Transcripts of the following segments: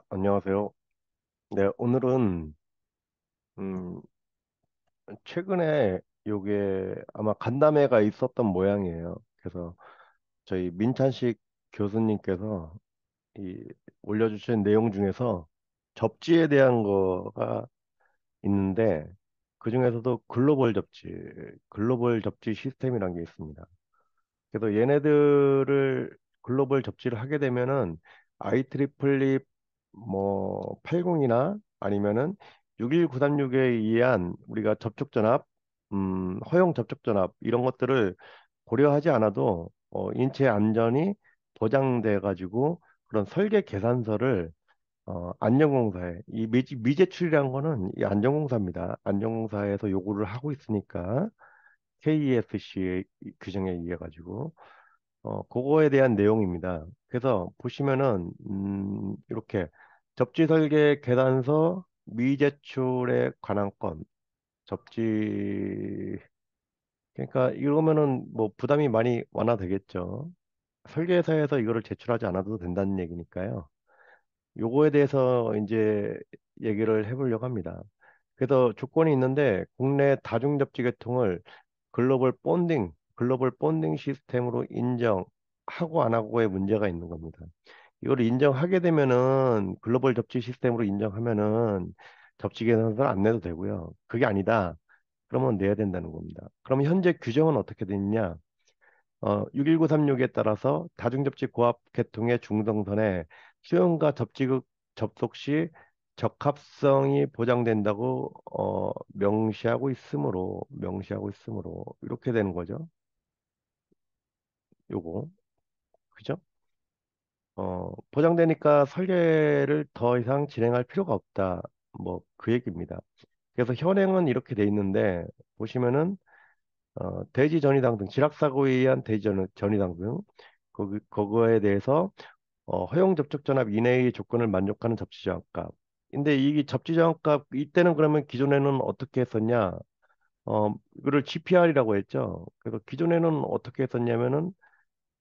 안녕하세요. 네, 오늘은 음, 최근에 요게 아마 간담회가 있었던 모양이에요. 그래서 저희 민찬식 교수님께서 이 올려주신 내용 중에서 접지에 대한 거가 있는데 그중에서도 글로벌 접지 시스템이라는 게 있습니다. 그래서 얘네들을 글로벌 접지를 하게 되면은 IEEE 뭐 80이나 아니면은 61936에 의한 우리가 접촉 전압, 허용 접촉 전압 이런 것들을 고려하지 않아도 인체 안전이 보장돼 가지고 그런 설계 계산서를 안전공사에 이 미제출이라는 거는 이 안전공사입니다. 안전공사에서 요구를 하고 있으니까 KESC의 규정에 의해 가지고 그거에 대한 내용입니다. 그래서 보시면은 이렇게 접지 설계 계단서 미제출에 관한 건 접지 그러니까 이러면은 뭐 부담이 많이 완화되겠죠. 설계사에서 이거를 제출하지 않아도 된다는 얘기니까요. 요거에 대해서 이제 얘기를 해보려고 합니다. 그래서 조건이 있는데 국내 다중접지 계통을 글로벌 본딩 시스템으로 인정하고 안 하고의 문제가 있는 겁니다. 이걸 인정하게 되면은 글로벌 접지 시스템으로 인정하면은 접지 계산서를 안 내도 되고요. 그게 아니다. 그러면 내야 된다는 겁니다. 그럼 현재 규정은 어떻게 되느냐? 61936에 따라서 다중접지 고압 계통의 중성선에 수용과 접지극 접속 시 적합성이 보장된다고 명시하고 있으므로 이렇게 되는 거죠. 요거 그죠? 보장되니까 설계를 더 이상 진행할 필요가 없다. 뭐 그 얘기입니다. 그래서 현행은 이렇게 돼 있는데 보시면은 대지 전이당 등 지락사고에 의한 대지 전이당 등 그거에 대해서 허용 접촉 전압 이내의 조건을 만족하는 접지 저항값. 근데 이 접지 저항값 이때는 그러면 기존에는 어떻게 했었냐? 이거를 GPR이라고 했죠. 그래서 기존에는 어떻게 했었냐면은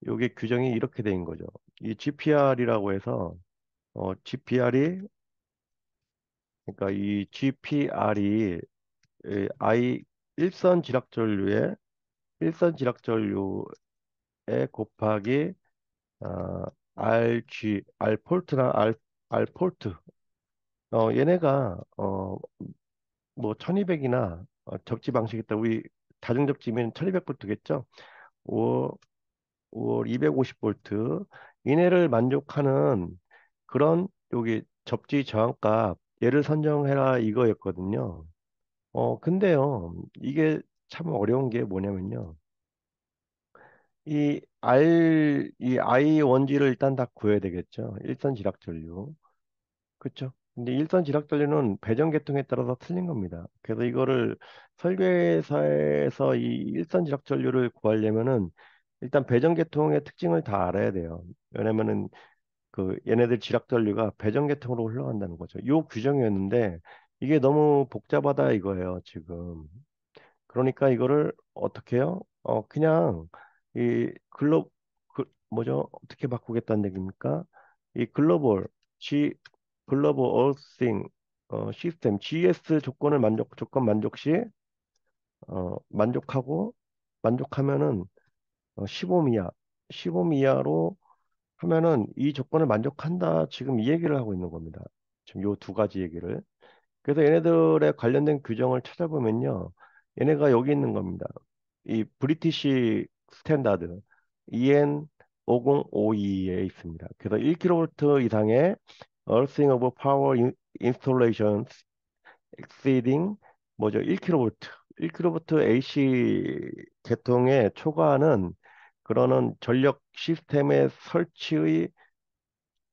요게 규정이 이렇게 된 거죠. 이 GPR이라고 해서 GPR이 그러니까 이 GPR이 I 일선 지락전류에 곱하기 R 폴트나 R 폴트 얘네가 뭐 1200이나 접지 방식이 있다. 우리 다중접지면 1200볼트겠죠. 5, 5 250볼트 이내를 만족하는 그런 여기 접지 저항값 얘를 선정해라 이거였거든요. 근데요. 이게 참 어려운 게 뭐냐면요. 이 I 원지를 일단 다 구해야 되겠죠. 일선 지락전류. 그렇죠. 근데 일선 지락전류는 배정 계통에 따라서 틀린 겁니다. 그래서 이거를 설계사에서 이 일선 지락전류를 구하려면은 일단 배정 계통의 특징을 다 알아야 돼요. 왜냐면은 그 얘네들 지락전류가 배정 계통으로 흘러간다는 거죠. 요 규정이었는데 이게 너무 복잡하다 이거예요, 지금. 그러니까 이거를 어떻게 해요? 그냥 이 뭐죠? 어떻게 바꾸겠다는 얘기입니까? 이 글로벌 어싱 시스템 GS 조건 만족 시 만족하고 만족하면은 15미 이하 15미 이하로 하면은 이 조건을 만족한다. 지금 이 얘기를 하고 있는 겁니다. 지금 요 두 가지 얘기를. 그래서 얘네들의 관련된 규정을 찾아보면요. 얘네가 여기 있는 겁니다. 이 브리티시 스탠다드 EN 5052에 있습니다. 그래서 1kV 이상의 Earthing of Power Installations Exceeding 뭐죠? 1kV 1kV AC 계통에 초과하는 그러는 전력 시스템의 설치의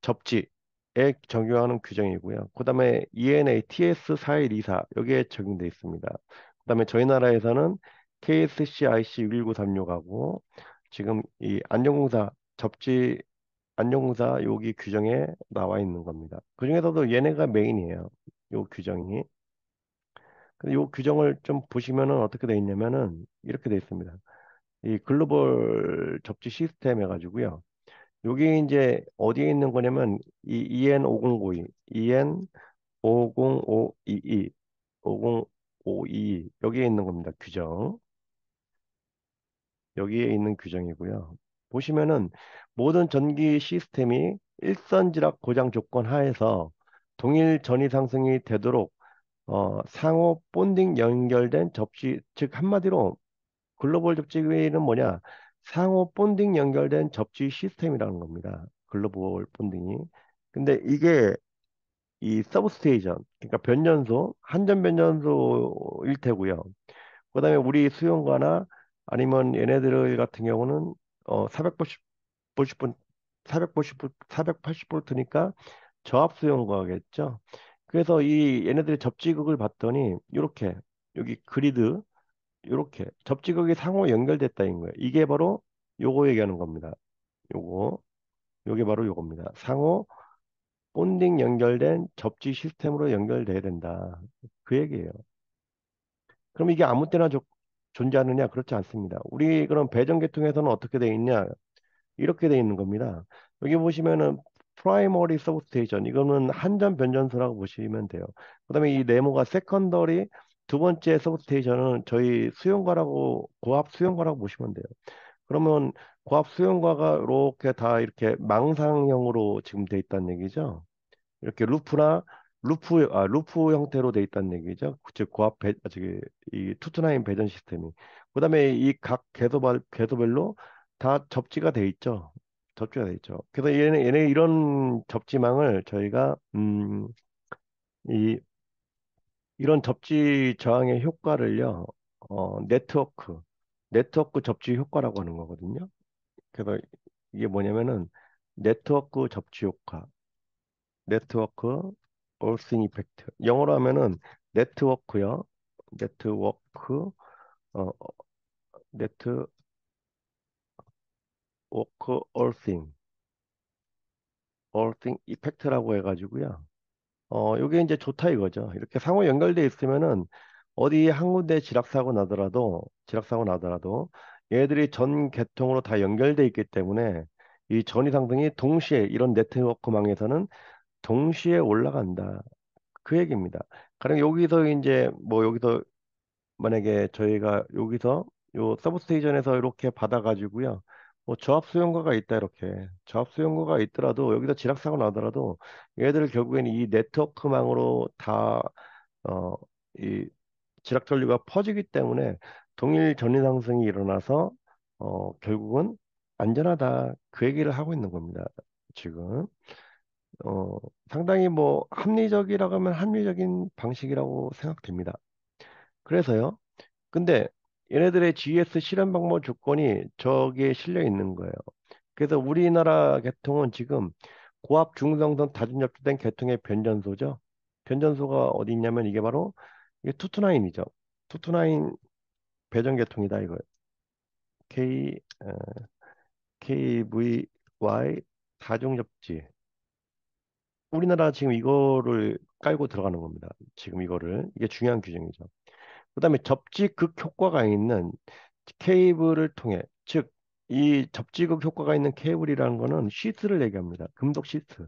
접지에 적용하는 규정이고요. 그다음에 ENA TS4124 여기에 적용돼 있습니다. 그다음에 저희 나라에서는 KSC IC 61936하고 지금 이 안전공사 여기 규정에 나와 있는 겁니다. 그중에서도 얘네가 메인이에요. 요 규정이. 근데 요 규정을 좀 보시면은 어떻게 돼 있냐면은 이렇게 돼 있습니다. 이 글로벌 접지 시스템 해가지고요. 여기 이제 어디에 있는 거냐면 이 EN5052, EN50522, 50522 여기에 있는 겁니다. 규정. 여기에 있는 규정이고요. 보시면은 모든 전기 시스템이 일선지락 고장 조건 하에서 동일 전위 상승이 되도록 상호 본딩 연결된 접시, 즉 한마디로 글로벌 접지기는 뭐냐? 상호 본딩 연결된 접지 시스템이라는 겁니다. 글로벌 본딩이. 근데 이게 이 서브스테이션, 그러니까 변전소, 한전 변전소일 테고요. 그다음에 우리 수용과나 아니면 얘네들 같은 경우는 480 볼트, 480 480볼트니까 저압 수용과겠죠. 그래서 이 얘네들의 접지극을 봤더니 이렇게 여기 그리드 이렇게 접지극이 상호 연결됐다는 거예요. 이게 바로 요거 얘기하는 겁니다. 요거 요게 바로 요겁니다. 상호 본딩 연결된 접지 시스템으로 연결돼야 된다. 그 얘기예요. 그럼 이게 아무 때나 존재하느냐? 그렇지 않습니다. 우리 그럼 배전 계통에서는 어떻게 돼 있냐? 이렇게 돼 있는 겁니다. 여기 보시면은 프라이머리 서브스테이션 이거는 한전 변전소라고 보시면 돼요. 그다음에 이 네모가 세컨더리 두 번째 서브스테이션은 저희 수용과라고 고압 수용과라고 보시면 돼요. 그러면 고압 수용과가 이렇게 다 이렇게 망상형으로 지금 돼 있다는 얘기죠. 이렇게 루프 형태로 돼 있다는 얘기죠. 즉 고압 저기 이 투투나인 배전 시스템이. 그다음에 이 각 궤도별로 다 접지가 돼 있죠. 접지가 돼 있죠. 그래서 얘네 이런 접지망을 저희가 이 이런 접지 저항의 효과를요. 네트워크 접지 효과라고 하는 거거든요. 그래서 이게 뭐냐면은 네트워크 접지 효과. 네트워크 올스인 이펙트. 영어로 하면은 네트워크요. 네트워크 어 네트워크 올싱 올싱 이펙트라고 해가지고요. 요게 이제 좋다 이거죠. 이렇게 상호 연결돼 있으면은 어디 한 군데 지락사고 나더라도 얘들이 전 계통으로 다 연결돼 있기 때문에 이 전위 상승이 동시에 이런 네트워크망에서는 동시에 올라간다. 그 얘기입니다. 가령 여기서 이제 뭐 여기서 만약에 저희가 여기서 요 서브스테이션에서 이렇게 받아가지고요. 뭐 저압 수용과가 있다 이렇게 저압 수용과가 있더라도 여기서 지락사고 나더라도 얘들 결국에는 이 네트워크망으로 다 이 지락 전류가 퍼지기 때문에 동일 전위 상승이 일어나서 결국은 안전하다 그 얘기를 하고 있는 겁니다. 지금 어, 상당히 뭐 합리적이라고 하면 합리적인 방식이라고 생각됩니다. 그래서요. 근데 얘네들의 GS 실현 방법 조건이 저기에 실려 있는 거예요. 그래서 우리나라 계통은 지금 고압 중성선 다중 접수된 계통의 변전소죠. 변전소가 어디 있냐면 이게 바로 이게 투투나인이죠. 투투나인 배전 계통이다 이거예요. K KVY 다중 접지. 우리나라 지금 이거를 깔고 들어가는 겁니다. 지금 이게 중요한 규정이죠. 그다음에 접지극 효과가 있는 케이블을 통해 즉 이 접지극 효과가 있는 케이블이라는 거는 시스를 얘기합니다. 금속 시스.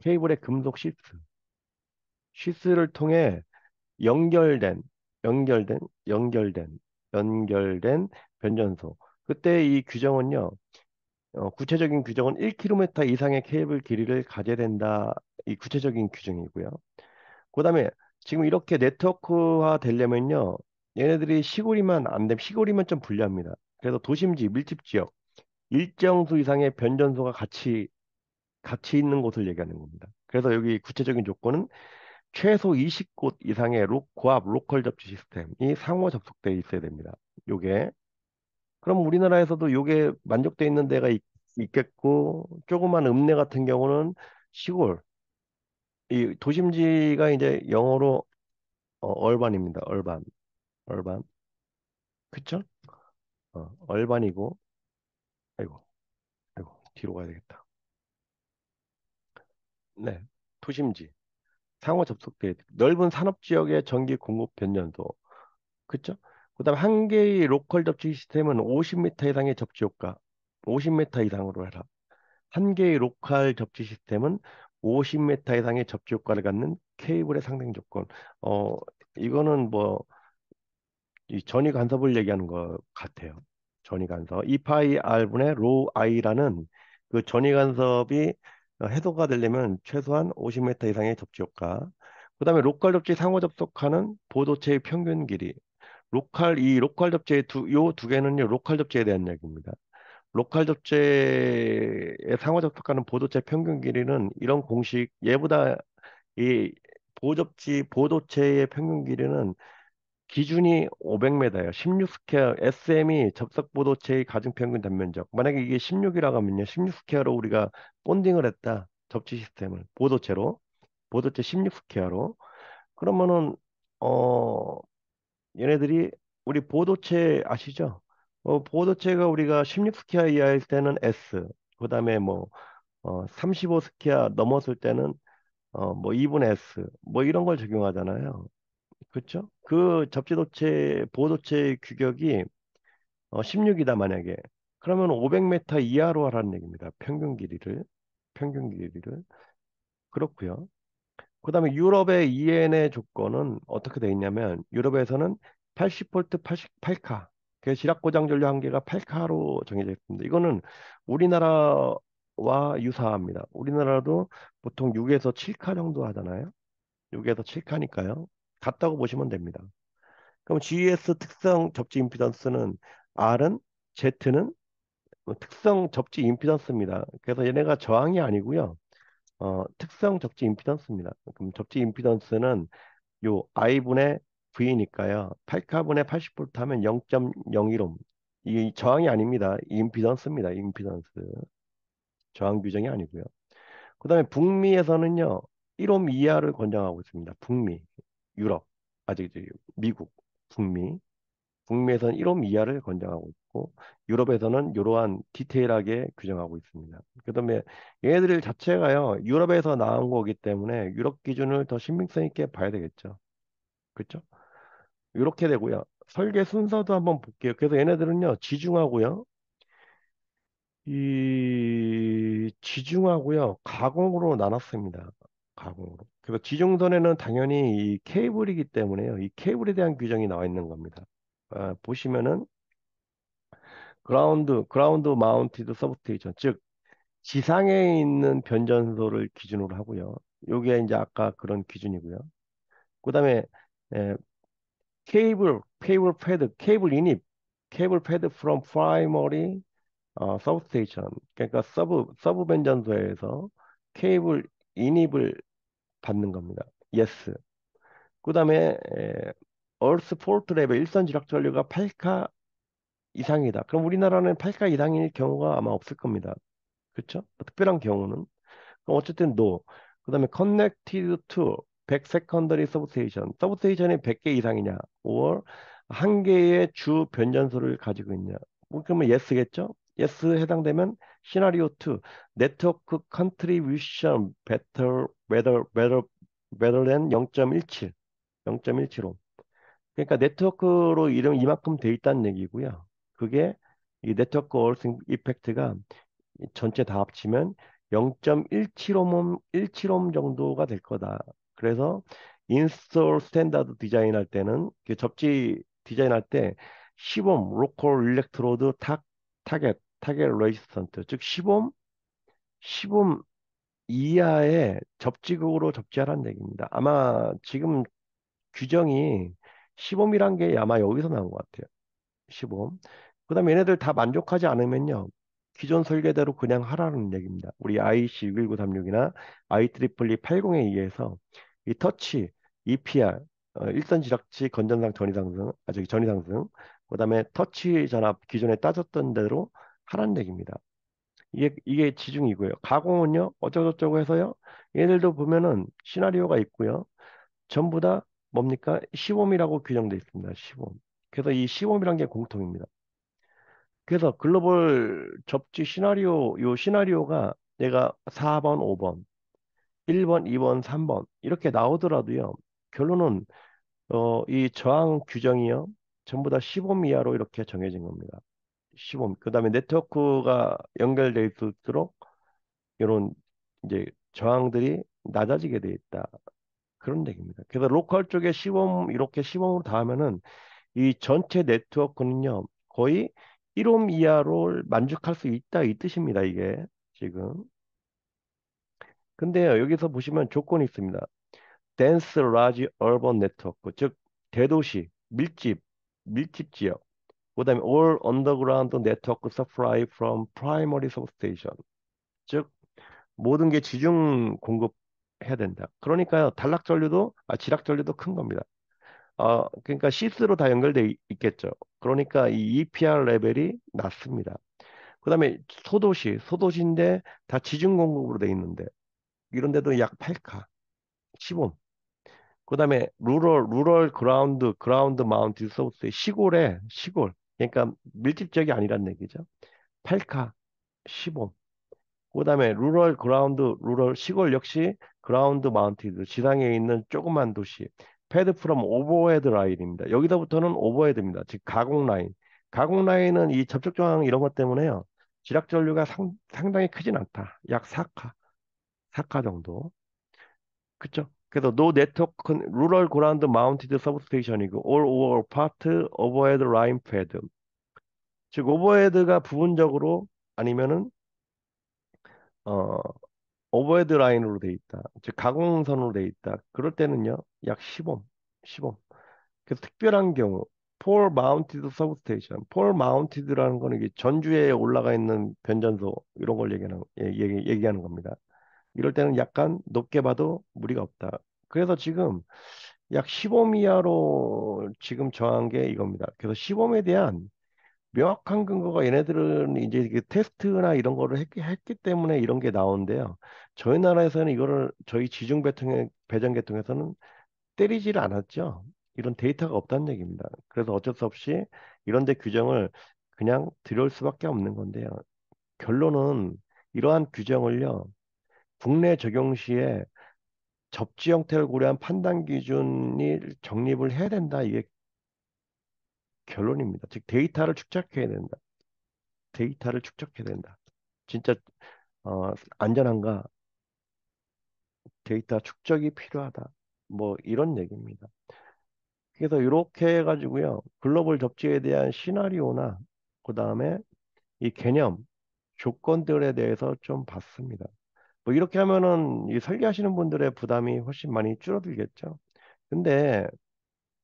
케이블의 금속 시스를 통해 연결된 연결된 연결된 연결된 변전소. 그때 이 규정은요. 구체적인 규정은 1km 이상의 케이블 길이를 가져야 된다. 이 구체적인 규정이고요. 그다음에 지금 이렇게 네트워크화 되려면요. 얘네들이 시골이면 안 되면 시골이면 좀 불리합니다. 그래서 도심지, 밀집 지역 일정 수 이상의 변전소가 같이 있는 곳을 얘기하는 겁니다. 그래서 여기 구체적인 조건은 최소 20곳 이상의 고압 로컬 접지 시스템이 상호 접속되어 있어야 됩니다. 요게 그럼 우리나라에서도 요게 만족돼 있는 데가 있겠고 조그만 읍내 같은 경우는 시골 이 도심지가 이제 영어로 얼반입니다. 얼반. 그쵸? 얼반이고, 아이고, 아이고, 뒤로 가야 되겠다. 네, 도심지. 상호 접속대 넓은 산업지역의 전기 공급 변전소. 그쵸? 그다음 한 개의 로컬 접지 시스템은 50m 이상의 접지 효과. 50m 이상으로 해라. 한 개의 로컬 접지 시스템은 50m 이상의 접지 효과를 갖는 케이블의 상당 조건. 어, 이거는 뭐, 이 전위 간섭을 얘기하는 것 같아요. 전위 간섭. 2파이 R분의 로우 I라는 그 전위 간섭이 해소가 되려면 최소한 50m 이상의 접지 효과. 그다음에 로컬 접지 상호 접속하는 보도체의 평균 길이. 이 로컬 접지의 요 두 개는요, 로컬 접지에 대한 얘기입니다. 로컬 접지에 상호 접속하는 보도체 평균 길이는 이런 공식, 얘보다 이 보도체의 평균 길이는 기준이 500m예요. 16 스퀘어, SM이 접속 보도체의 가중평균 단면적. 만약에 이게 16이라고 하면요, 16 스퀘어로 우리가 본딩을 했다. 접지 시스템을 보도체 16 스퀘어로. 그러면은 어 얘네들이 우리 보도체 아시죠? 보도체가 우리가 16 스퀘어 이하일 때는 S, 그다음에 뭐 35 스퀘어 넘었을 때는 뭐 2분의 S, 뭐 이런 걸 적용하잖아요. 그렇죠? 그 접지도체 보도체 규격이 16이다 만약에. 그러면 500m 이하로 하라는 얘기입니다. 평균 길이를. 그렇고요. 그다음에 유럽의 EN의 조건은 어떻게 되어 있냐면 유럽에서는 80V 88카. 그 지락 고장 전류 한계가 8카로 정해져 있습니다. 이거는 우리나라와 유사합니다. 우리나라도 보통 6에서 7카 정도 하잖아요. 6에서 7카니까요. 같다고 보시면 됩니다. 그럼 GES 특성 접지 임피던스는 R은 Z는 특성 접지 임피던스입니다. 그래서 얘네가 저항이 아니고요. 특성 접지 임피던스입니다. 그럼 접지 임피던스는 요 I분의 V니까요. 8카분의 80V 하면 0.01옴. 이 저항이 아닙니다. 임피던스입니다. 임피던스. 저항 규정이 아니고요. 그다음에 북미에서는요. 1옴 이하를 권장하고 있습니다. 북미, 유럽, 아직 미국, 북미. 북미에서는 1옴 이하를 권장하고 있고 유럽에서는 이러한 디테일하게 규정하고 있습니다. 그다음에 얘네들 자체가요. 유럽에서 나온 거기 때문에 유럽 기준을 더 신빙성 있게 봐야 되겠죠. 그렇죠? 이렇게 되고요. 설계 순서도 한번 볼게요. 그래서 얘네들은요. 지중하고요. 가공으로 나눴습니다. 가공으로. 그래서 지중선에는 당연히 이 케이블이기 때문에요. 이 케이블에 대한 규정이 나와 있는 겁니다. 보시면은 그라운드 마운티드 서브스테이션, 즉 지상에 있는 변전소를 기준으로 하고요. 요게 이제 아까 그런 기준이고요. 그다음에 에, 케이블 인입, 케이블 패드 from primary 서브스테이션, 그러니까 서브 변전소에서 케이블 인입을 받는 겁니다. Yes. 그다음에 얼스 포트 레벨 일선 지락 전류가 8카 이상이다. 그럼 우리나라는 8카 이상일 경우가 아마 없을 겁니다. 그렇죠? 특별한 경우는. 그럼 어쨌든 no. 그다음에 connected to 100 secondary substation. 서브스테이션이 100개 이상이냐? or 한 개의 주 변전소를 가지고 있냐? 뭐 그러면 yes겠죠? yes 해당되면 시나리오 2. network contribution better than 0.17. 0.175. 그러니까 네트워크로 이름 이만큼 돼 있다는 얘기고요. 그게 이 네트워크 어싱 이펙트가 전체 다 합치면 0.175옴, 175옴 정도가 될 거다. 그래서 인스톨 스탠다드 디자인할 때는 그 접지 디자인할 때 시범 로컬 일렉트로드 타겟 레지스턴트 즉 시범 이하의 접지국으로 접지하라는 얘기입니다. 아마 지금 규정이 시범이란 게 아마 여기서 나온 것 같아요. 시범. 그다음에 얘네들 다 만족하지 않으면요. 기존 설계대로 그냥 하라는 얘기입니다. 우리 IC 61936이나 IEEE 80에 의해서 이 터치, EPR, 일선 지락치 건전상 전이상승, 전이상승, 그다음에 터치 전압 기존에 따졌던 대로 하라는 얘기입니다. 이게 지중이고요. 가공은요, 어쩌고저쩌고 해서요. 얘네들도 보면은 시나리오가 있고요. 전부 다 뭡니까? 시범이라고 규정되어 있습니다. 시범. 그래서 이 시범이란 게 공통입니다. 그래서 글로벌 접지 요 시나리오가 내가 4번, 5번, 1번, 2번, 3번 이렇게 나오더라도요. 결론은 이 저항 규정이요. 전부 다 시범 이하로 이렇게 정해진 겁니다. 시범. 그다음에 네트워크가 연결돼 있을수록 이런 이제 저항들이 낮아지게 돼 있다. 그런 얘기입니다. 그래서 로컬 쪽에 시범 이렇게 시범으로 다 하면은 이 전체 네트워크는요 거의 1옴 이하로 만족할 수 있다 이 뜻입니다. 이게 지금. 근데요 여기서 보시면 조건이 있습니다. dense large urban network 즉 대도시 밀집 지역 그다음에 all underground network supply from primary substation 즉 모든 게 지중 공급해야 된다. 그러니까요 지락 전류도 큰 겁니다. 그러니까 시스로 다 연결돼 있겠죠. 그러니까 이 EPR 레벨이 낮습니다. 그다음에 소도시인데 다 지중 공급으로 돼 있는데 이런 데도 약 8카 15. 그다음에 루럴 그라운드 마운트 소스 시골 그러니까 밀집지역이 아니란 얘기죠. 8카 15. 그다음에 루럴 시골 역시 그라운드 마운티드 지상에 있는 조그만 도시 패드 프롬 오버헤드 라인입니다. 여기서부터는 오버헤드입니다. 즉 가공 라인. 가공 라인은 이 접촉 조항 이런 것 때문에요. 지락 전류가 상당히 크진 않다. 약 4카 정도. 그쵸? 그래서 노 네트워크 루럴 그라운드 마운티드 서브스테이션이고 all over part overhead line 패드. 즉 오버헤드가 부분적으로 아니면은 어 오버헤드 라인으로 돼 있다. 즉 가공선으로 돼 있다. 그럴 때는요. 약 10옴. 10옴. 그래서 특별한 경우 폴 마운티드 서브스테이션. 폴 마운티드라는 거는 이게 전주에 올라가 있는 변전소 이런 걸 얘기하는 겁니다. 이럴 때는 약간 높게 봐도 무리가 없다. 그래서 지금 약 10옴 이하로 지금 정한 게 이겁니다. 그래서 10옴에 대한 명확한 근거가 얘네들은 이제 그 테스트나 이런 거를 했기 때문에 이런 게 나오는데요. 저희 나라에서는 이거를 저희 지중 배정 계통에서는 때리지를 않았죠. 이런 데이터가 없다는 얘기입니다. 그래서 어쩔 수 없이 이런 데 규정을 그냥 들여올 수밖에 없는 건데요. 결론은 이러한 규정을요. 국내 적용 시에 접지 형태를 고려한 판단 기준이 정립을 해야 된다. 이게 결론입니다. 즉 데이터를 축적해야 된다. 진짜 안전한가? 데이터 축적이 필요하다. 뭐 이런 얘기입니다. 그래서 이렇게 해가지고요. 글로벌 접지에 대한 시나리오나 그다음에 이 개념, 조건들에 대해서 좀 봤습니다. 뭐 이렇게 하면은 이 설계하시는 분들의 부담이 훨씬 많이 줄어들겠죠. 근데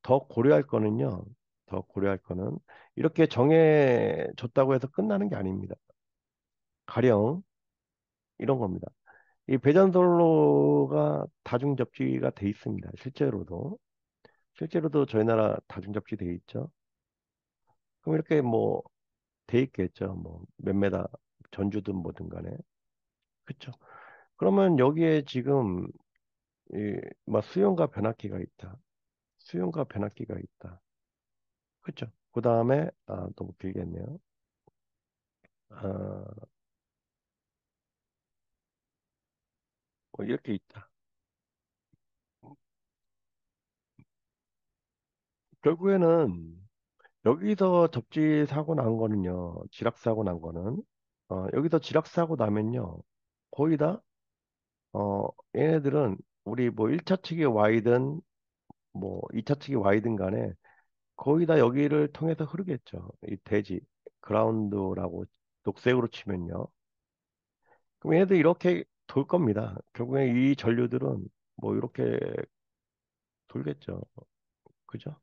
더 고려할 거는요. 더 고려할 거는 이렇게 정해졌다고 해서 끝나는 게 아닙니다. 가령 이런 겁니다. 이 배전솔로가 다중 접지가 돼 있습니다. 실제로도 저희 나라 다중 접지 돼 있죠. 그럼 이렇게 뭐 돼 있겠죠. 뭐 몇 메다 전주든 뭐든 간에. 그렇죠. 그러면 여기에 지금 뭐 수용과 변압기가 있다. 수용과 변압기가 있다. 그렇죠. 그다음에 너무 길겠네요. 아, 뭐 이렇게 있다. 결국에는 여기서 접지 사고 난 거는요. 지락 사고 난 거는 여기서 지락 사고 나면요. 거의 다 얘네들은 우리 뭐 1차 측이 Y든 뭐 2차 측이 Y든 간에 거의 다 여기를 통해서 흐르겠죠. 이 대지, 그라운드라고 녹색으로 치면요. 그럼 얘네들 이렇게 돌 겁니다. 결국에 이 전류들은 뭐 이렇게 돌겠죠. 그죠?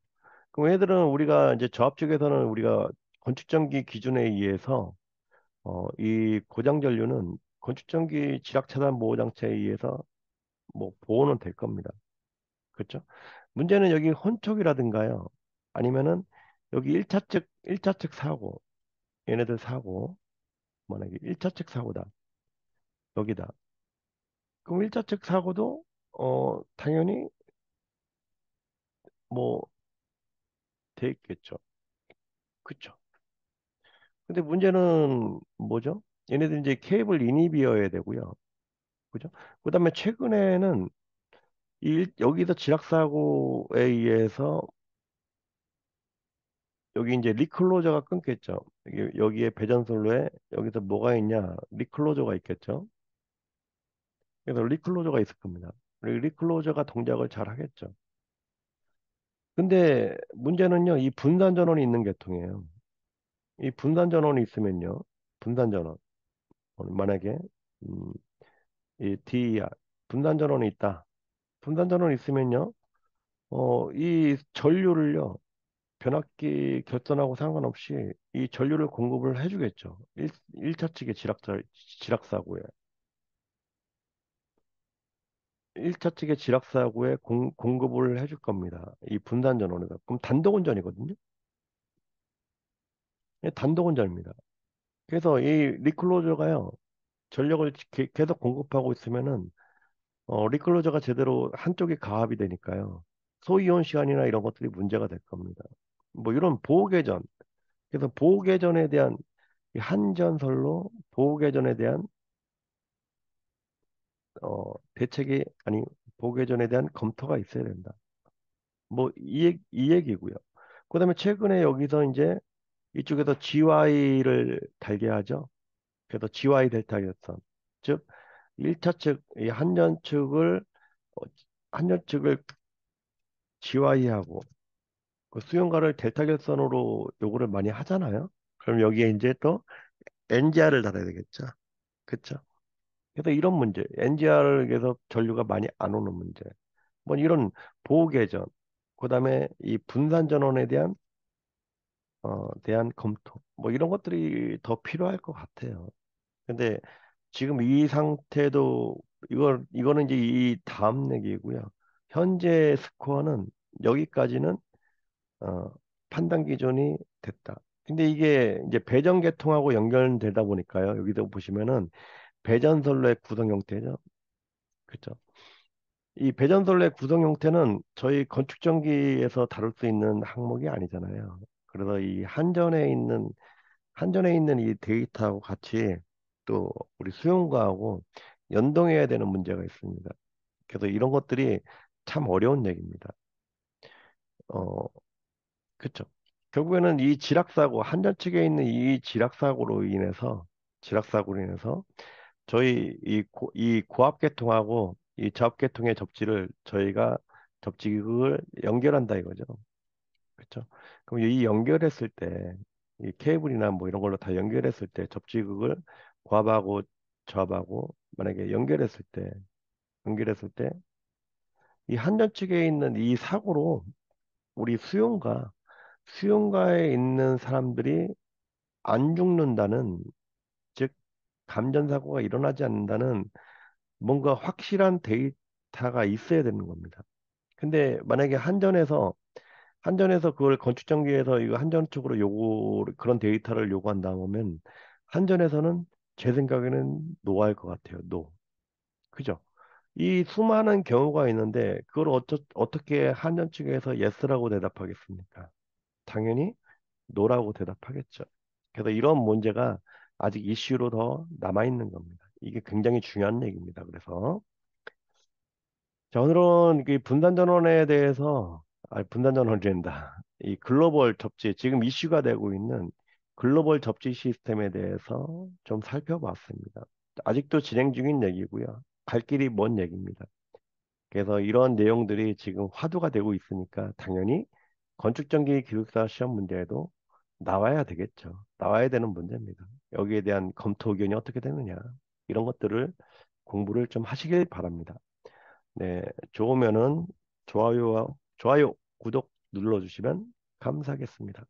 그럼 얘네들은 우리가 이제 저압 쪽에서는 우리가 건축전기 기준에 의해서 이 고장 전류는 건축전기 지락 차단 보호 장치에 의해서 뭐 보호는 될 겁니다. 그렇죠? 문제는 여기 혼촉이라든가요. 아니면은 여기 1차측 사고, 얘네들 사고, 만약에 1차측 사고다. 여기다. 그럼 1차측 사고도 당연히 뭐 돼 있겠죠. 그쵸? 근데 문제는 뭐죠? 얘네들 이제 케이블 인입이어야 되고요. 그죠? 그다음에 최근에는 여기서 지락 사고에 의해서 여기 이제 리클로저가 끊겼죠. 여기에 배전솔로에 여기서 뭐가 있냐? 리클로저가 있겠죠. 그래서 리클로저가 있을 겁니다. 리클로저가 동작을 잘 하겠죠. 근데 문제는요, 이 분산 전원이 있는 계통이에요. 이 분산 전원이 있으면요, 분산 전원, 만약에 음, 이 DER 분산 전원이 있다. 분산 전원이 있으면요, 이 전류를요, 변압기 결선하고 상관없이 이 전류를 공급을 해주겠죠. 1차 측의 지락 사고에. 1차 측의 지락 사고에 공급을 해줄 겁니다. 이 분산 전원에다. 그럼 단독 운전이거든요. 예, 단독 운전입니다. 그래서 이 리클로저가요, 전력을 계속 공급하고 있으면은, 리클로저가 제대로 한쪽이 가압이 되니까요. 소이온 시간이나 이런 것들이 문제가 될 겁니다. 뭐 이런 보호개전, 그래서 보호개전에 대한 이 한전설로 보호개전에 대한 대책이 아니 보호개전에 대한 검토가 있어야 된다. 뭐 이 얘기고요. 그다음에 최근에 여기서 이제 이쪽에서 GY를 달게 하죠. 그래서 GY 델타 결선, 즉 1차 측, 이 어, 한전 측을 GY하고 그 수용가를 델타 결선으로 요구를 많이 하잖아요. 그럼 여기에 이제 또 NGR을 달아야 되겠죠. 그렇죠? 그래서 이런 문제, NGR을 계속 전류가 많이 안 오는 문제, 뭐 이런 보호 개전, 그다음에 이 분산 전원에 대한 검토, 뭐 이런 것들이 더 필요할 것 같아요. 근데 지금 이 상태도 이거는 이제 이 다음 얘기고요. 현재 스코어는 여기까지는 어, 판단 기준이 됐다. 근데 이게 이제 배전 계통하고 연결되다 보니까요. 여기도 보시면은 배전선로의 구성 형태죠. 그렇죠? 이 배전선로의 구성 형태는 저희 건축전기에서 다룰 수 있는 항목이 아니잖아요. 그래서 이 한전에 있는 이 데이터하고 같이 또 우리 수용과하고 연동해야 되는 문제가 있습니다. 그래서 이런 것들이 참 어려운 얘기입니다. 어, 그렇죠. 결국에는 이 지락사고, 한전 측에 있는 이 지락사고로 인해서 저희 이 고압계통하고 이 저압계통의 접지를 저희가 접지기를 연결한다 이거죠. 그렇죠. 그럼 이 연결했을 때, 이 케이블이나 뭐 이런 걸로 다 연결했을 때 접지극을 고압하고 저압하고 만약에 연결했을 때 이 한전 측에 있는 이 사고로 우리 수용가에 있는 사람들이 안 죽는다는, 즉 감전사고가 일어나지 않는다는 뭔가 확실한 데이터가 있어야 되는 겁니다. 근데 만약에 한전에서 그걸 건축정비에서 이거 한전 쪽으로 그런 데이터를 요구한다 하면 한전에서는 제 생각에는 노할 것 같아요. 노. 그죠? 이 수많은 경우가 있는데 그걸 어떻게 한전 측에서 예스라고 대답하겠습니까? 당연히 노라고 대답하겠죠. 그래서 이런 문제가 아직 이슈로 더 남아 있는 겁니다. 이게 굉장히 중요한 얘기입니다. 그래서 자, 오늘은 이 분단 전원에 대해서, 분단 전원이 된다. 이 글로벌 접지, 지금 이슈가 되고 있는 글로벌 접지 시스템에 대해서 좀 살펴봤습니다. 아직도 진행 중인 얘기고요. 갈 길이 먼 얘기입니다. 그래서 이런 내용들이 지금 화두가 되고 있으니까 당연히 건축전기 기숙사 시험 문제에도 나와야 되겠죠. 나와야 되는 문제입니다. 여기에 대한 검토 의견이 어떻게 되느냐. 이런 것들을 공부를 좀 하시길 바랍니다. 네, 좋으면은 좋아요, 구독 눌러주시면 감사하겠습니다.